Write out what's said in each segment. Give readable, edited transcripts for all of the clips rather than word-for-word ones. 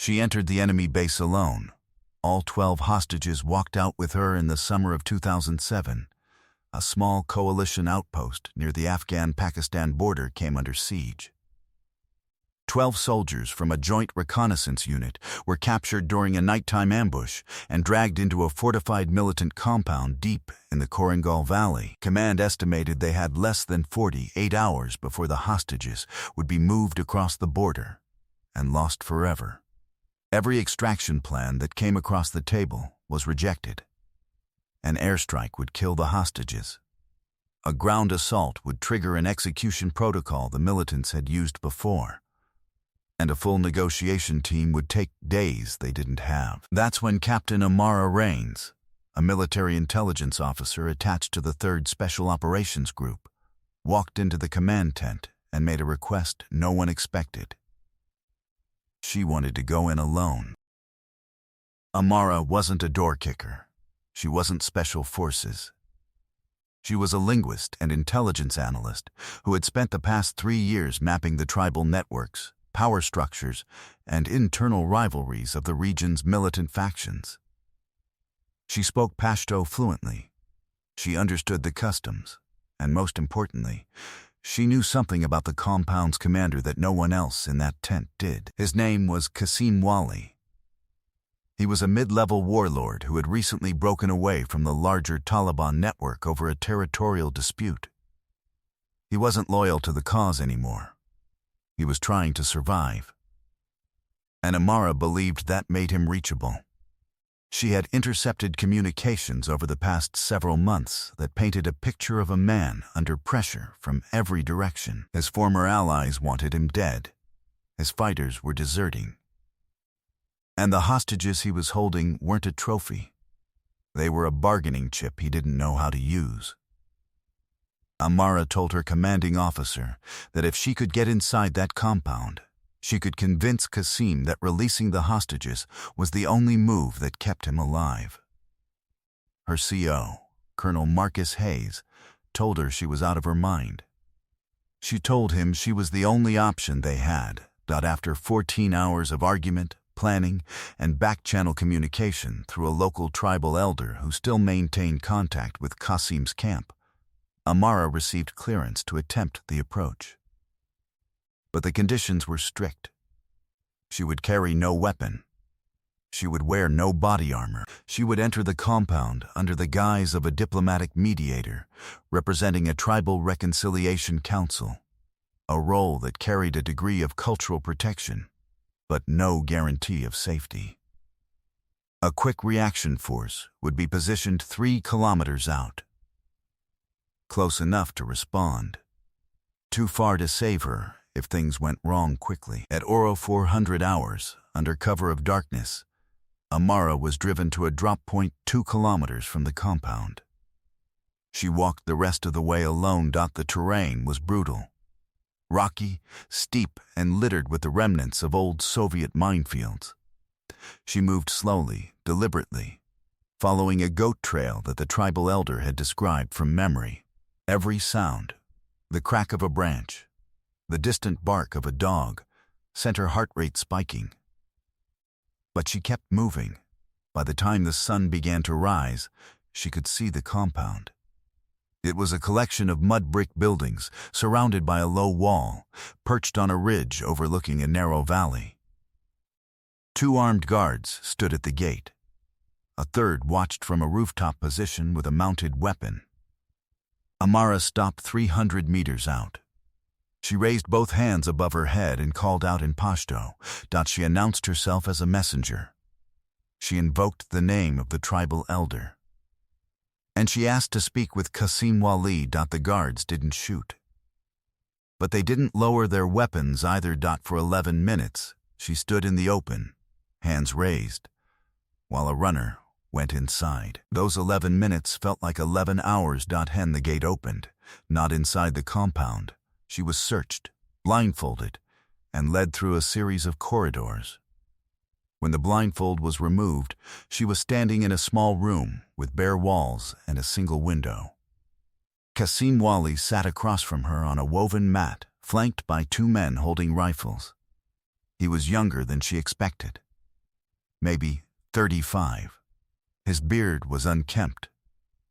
She entered the enemy base alone. All 12 hostages walked out with her in the summer of 2007. A small coalition outpost near the Afghan-Pakistan border came under siege. 12 soldiers from a joint reconnaissance unit were captured during a nighttime ambush and dragged into a fortified militant compound deep in the Korangal Valley. Command estimated they had less than 48 hours before the hostages would be moved across the border and lost forever. Every extraction plan that came across the table was rejected. An airstrike would kill the hostages. A ground assault would trigger an execution protocol the militants had used before. And a full negotiation team would take days they didn't have. That's when Captain Amara Rains, a military intelligence officer attached to the 3rd Special Operations Group, walked into the command tent and made a request no one expected. She wanted to go in alone. Amara wasn't a door kicker. She wasn't special forces. She was a linguist and intelligence analyst who had spent the past 3 years mapping the tribal networks, power structures, and internal rivalries of the region's militant factions. She spoke Pashto fluently. She understood the customs, and most importantly, she knew something about the compound's commander that no one else in that tent did. His name was Qasim Wali. He was a mid-level warlord who had recently broken away from the larger Taliban network over a territorial dispute. He wasn't loyal to the cause anymore. He was trying to survive. And Amara believed that made him reachable. She had intercepted communications over the past several months that painted a picture of a man under pressure from every direction. His former allies wanted him dead. His fighters were deserting. And the hostages he was holding weren't a trophy. They were a bargaining chip he didn't know how to use. Amara told her commanding officer that if she could get inside that compound, she could convince Qasim that releasing the hostages was the only move that kept him alive. Her CO, Colonel Marcus Hayes, told her she was out of her mind. She told him she was the only option they had, that after 14 hours of argument, planning, and back-channel communication through a local tribal elder who still maintained contact with Qasim's camp, Amara received clearance to attempt the approach. But the conditions were strict. She would carry no weapon. She would wear no body armor. She would enter the compound under the guise of a diplomatic mediator, representing a tribal reconciliation council, a role that carried a degree of cultural protection, but no guarantee of safety. A quick reaction force would be positioned 3 kilometers out. Close enough to respond. Too far to save her if things went wrong quickly. At Oro 400 hours, under cover of darkness, Amara was driven to a drop point 2 kilometers from the compound. She walked the rest of the way alone. The terrain was brutal. Rocky, steep, and littered with the remnants of old Soviet minefields. She moved slowly, deliberately, following a goat trail that the tribal elder had described from memory. Every sound, the crack of a branch, the distant bark of a dog, sent her heart rate spiking. But she kept moving. By the time the sun began to rise, she could see the compound. It was a collection of mud brick buildings surrounded by a low wall, perched on a ridge overlooking a narrow valley. 2 armed guards stood at the gate. A third watched from a rooftop position with a mounted weapon. Amara stopped 300 meters out. She raised both hands above her head and called out in Pashto. She announced herself as a messenger. She invoked the name of the tribal elder. And she asked to speak with Qasim Wali. The guards didn't shoot. But they didn't lower their weapons either. For 11 minutes, she stood in the open, hands raised, while a runner went inside. Those 11 minutes felt like 11 hours. The gate opened, not inside the compound. She was searched, blindfolded, and led through a series of corridors. When the blindfold was removed, she was standing in a small room with bare walls and a single window. Qasim Wali sat across from her on a woven mat, flanked by 2 men holding rifles. He was younger than she expected, maybe 35. His beard was unkempt.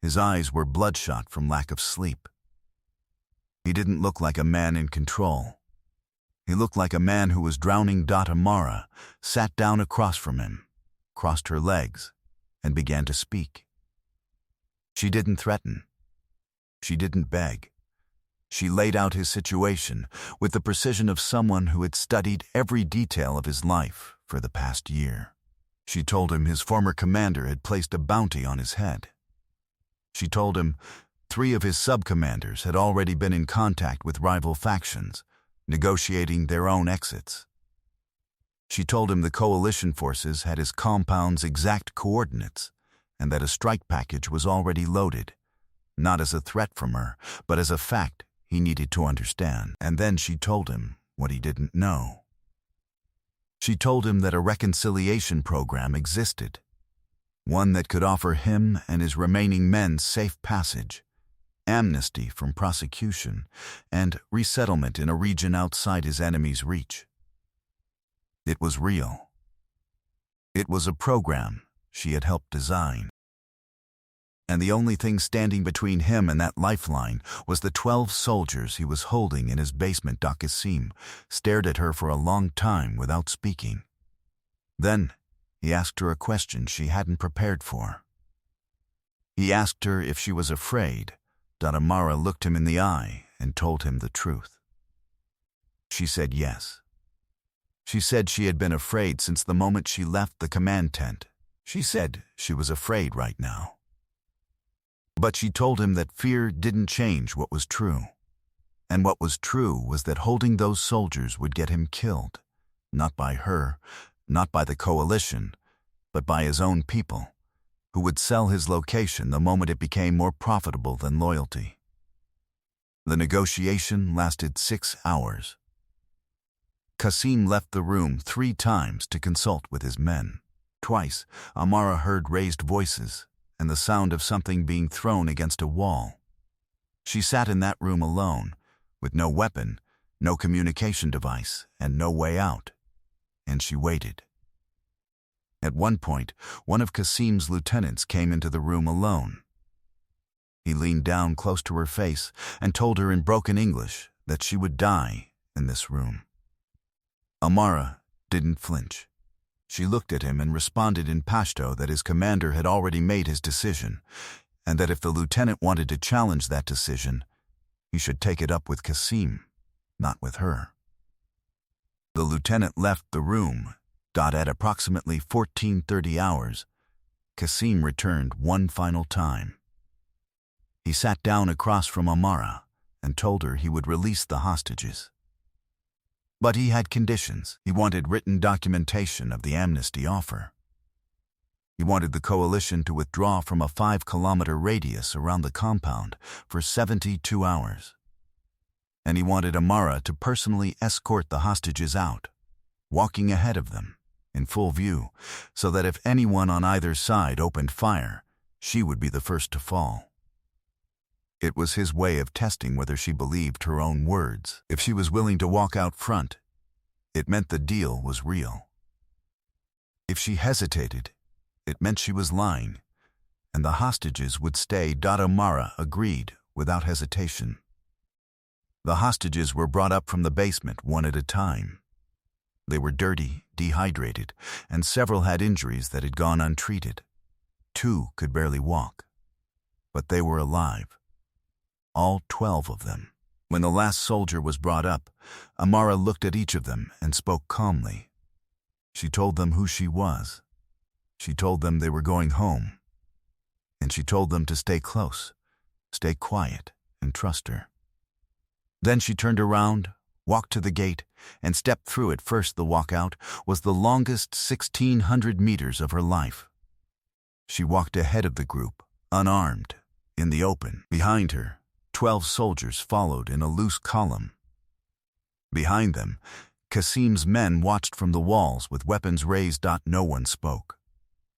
His eyes were bloodshot from lack of sleep. He didn't look like a man in control. He looked like a man who was drowning. Amara sat down across from him, crossed her legs, and began to speak. She didn't threaten. She didn't beg. She laid out his situation with the precision of someone who had studied every detail of his life for the past year. She told him his former commander had placed a bounty on his head. She told him 3 of his sub-commanders had already been in contact with rival factions, negotiating their own exits. She told him the coalition forces had his compound's exact coordinates and that a strike package was already loaded, not as a threat from her, but as a fact he needed to understand. And then she told him what he didn't know. She told him that a reconciliation program existed, one that could offer him and his remaining men safe passage, amnesty from prosecution, and resettlement in a region outside his enemy's reach. It was real. It was a program she had helped design. And the only thing standing between him and that lifeline was the 12 soldiers he was holding in his basement. Qasim stared at her for a long time without speaking. Then he asked her a question she hadn't prepared for. He asked her if she was afraid. Amara looked him in the eye and told him the truth. She said yes. She said she had been afraid since the moment she left the command tent. She said she was afraid right now. But she told him that fear didn't change what was true. And what was true was that holding those soldiers would get him killed, not by her, not by the coalition, but by his own people, who would sell his location the moment it became more profitable than loyalty. The negotiation lasted 6 hours. Qasim left the room 3 times to consult with his men. Twice, Amara heard raised voices and the sound of something being thrown against a wall. She sat in that room alone, with no weapon, no communication device, and no way out. And she waited. At one point, one of Qasim's lieutenants came into the room alone. He leaned down close to her face and told her in broken English that she would die in this room. Amara didn't flinch. She looked at him and responded in Pashto that his commander had already made his decision, and that if the lieutenant wanted to challenge that decision, he should take it up with Qasim, not with her. The lieutenant left the room. At approximately 14:30 hours, Qasim returned one final time. He sat down across from Amara and told her he would release the hostages. But he had conditions. He wanted written documentation of the amnesty offer. He wanted the coalition to withdraw from a 5-kilometer radius around the compound for 72 hours. And he wanted Amara to personally escort the hostages out, walking ahead of them, in full view, so that if anyone on either side opened fire, she would be the first to fall. It was his way of testing whether she believed her own words. If she was willing to walk out front, it meant the deal was real. If she hesitated, it meant she was lying, and the hostages would stay. Amara agreed without hesitation. The hostages were brought up from the basement one at a time. They were dirty, dehydrated, and several had injuries that had gone untreated. 2 could barely walk, but they were alive. All 12 of them. When the last soldier was brought up, Amara looked at each of them and spoke calmly. She told them who she was. She told them they were going home. And she told them to stay close, stay quiet, and trust her. Then she turned around, walked to the gate, and stepped through it. First, the walkout was the longest 1,600 meters of her life. She walked ahead of the group, unarmed, in the open. Behind her, 12 soldiers followed in a loose column. Behind them, Qasim's men watched from the walls with weapons raised. No one spoke.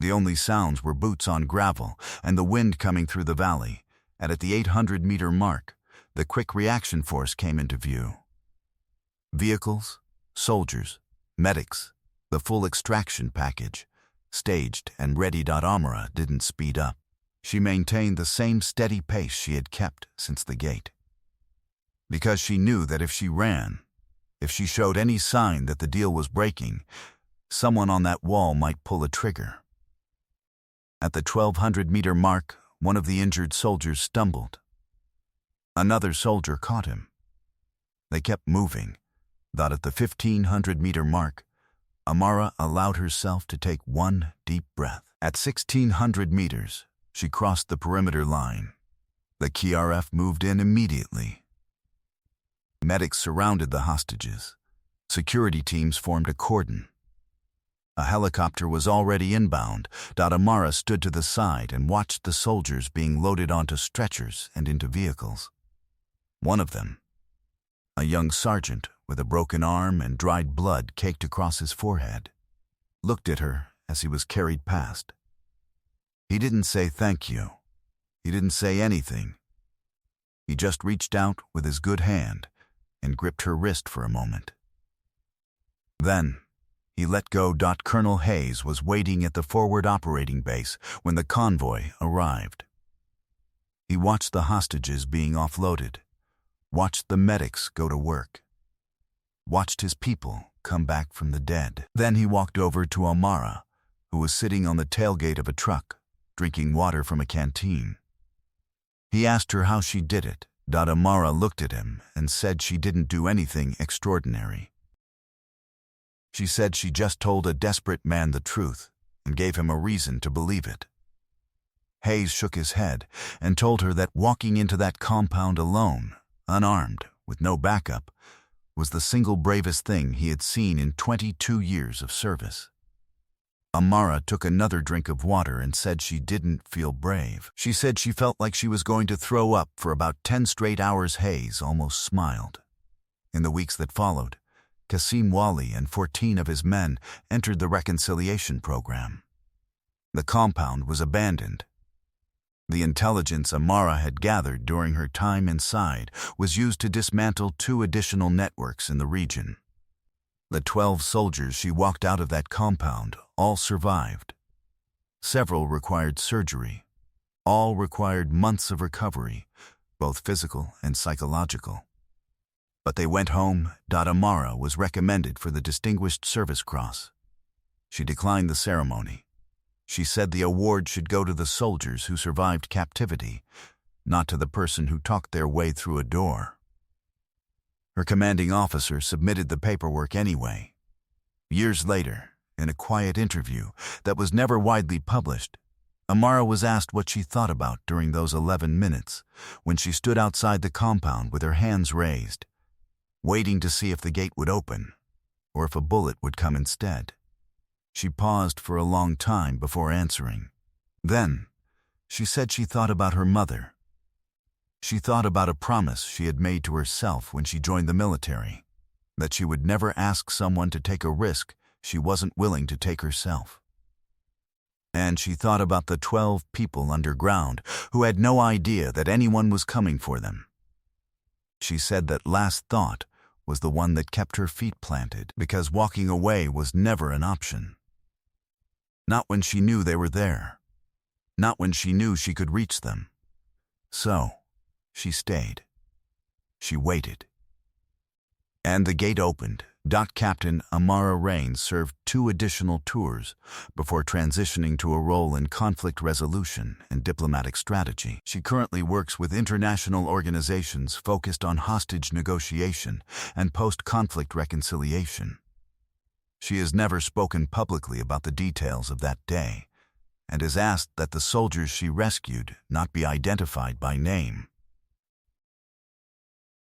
The only sounds were boots on gravel and the wind coming through the valley, and at the 800-meter mark, the quick reaction force came into view. Vehicles, soldiers, medics, the full extraction package, staged and ready. Amara didn't speed up. She maintained the same steady pace she had kept since the gate. Because she knew that if she ran, if she showed any sign that the deal was breaking, someone on that wall might pull a trigger. At the 1,200-meter mark, one of the injured soldiers stumbled. Another soldier caught him. They kept moving, but at the 1,500-meter mark, Amara allowed herself to take one deep breath. At 1,600 meters, she crossed the perimeter line. The KRF moved in immediately. Medics surrounded the hostages. Security teams formed a cordon. A helicopter was already inbound. Amara stood to the side and watched the soldiers being loaded onto stretchers and into vehicles. One of them, a young sergeant with a broken arm and dried blood caked across his forehead, looked at her as he was carried past. He didn't say thank you. He didn't say anything. He just reached out with his good hand and gripped her wrist for a moment. Then, he let go. Colonel Hayes was waiting at the forward operating base when the convoy arrived. He watched the hostages being offloaded, watched the medics go to work, watched his people come back from the dead. Then he walked over to Amara, who was sitting on the tailgate of a truck, drinking water from a canteen. He asked her how she did it. Amara looked at him and said she didn't do anything extraordinary. She said she just told a desperate man the truth and gave him a reason to believe it. Hayes shook his head and told her that walking into that compound alone, unarmed, with no backup, was the single bravest thing he had seen in 22 years of service. Amara took another drink of water and said she didn't feel brave. She said she felt like she was going to throw up for about 10 straight hours. Hayes almost smiled. In the weeks that followed, Qasim Wali and 14 of his men entered the reconciliation program. The compound was abandoned. The intelligence Amara had gathered during her time inside was used to dismantle 2 additional networks in the region. The 12 soldiers she walked out of that compound all survived. Several required surgery. All required months of recovery, both physical and psychological. But they went home. Amara was recommended for the Distinguished Service Cross. She declined the ceremony. She said the award should go to the soldiers who survived captivity, not to the person who talked their way through a door. Her commanding officer submitted the paperwork anyway. Years later, in a quiet interview that was never widely published, Amara was asked what she thought about during those 11 minutes when she stood outside the compound with her hands raised, waiting to see if the gate would open or if a bullet would come instead. She paused for a long time before answering. Then, she said she thought about her mother. She thought about a promise she had made to herself when she joined the military, that she would never ask someone to take a risk she wasn't willing to take herself. And she thought about the 12 people underground who had no idea that anyone was coming for them. She said that last thought was the one that kept her feet planted, because walking away was never an option. Not when she knew they were there. Not when she knew she could reach them. So, she stayed. She waited. And the gate opened. Captain Amara Rains served 2 additional tours before transitioning to a role in conflict resolution and diplomatic strategy. She currently works with international organizations focused on hostage negotiation and post-conflict reconciliation. She has never spoken publicly about the details of that day and has asked that the soldiers she rescued not be identified by name.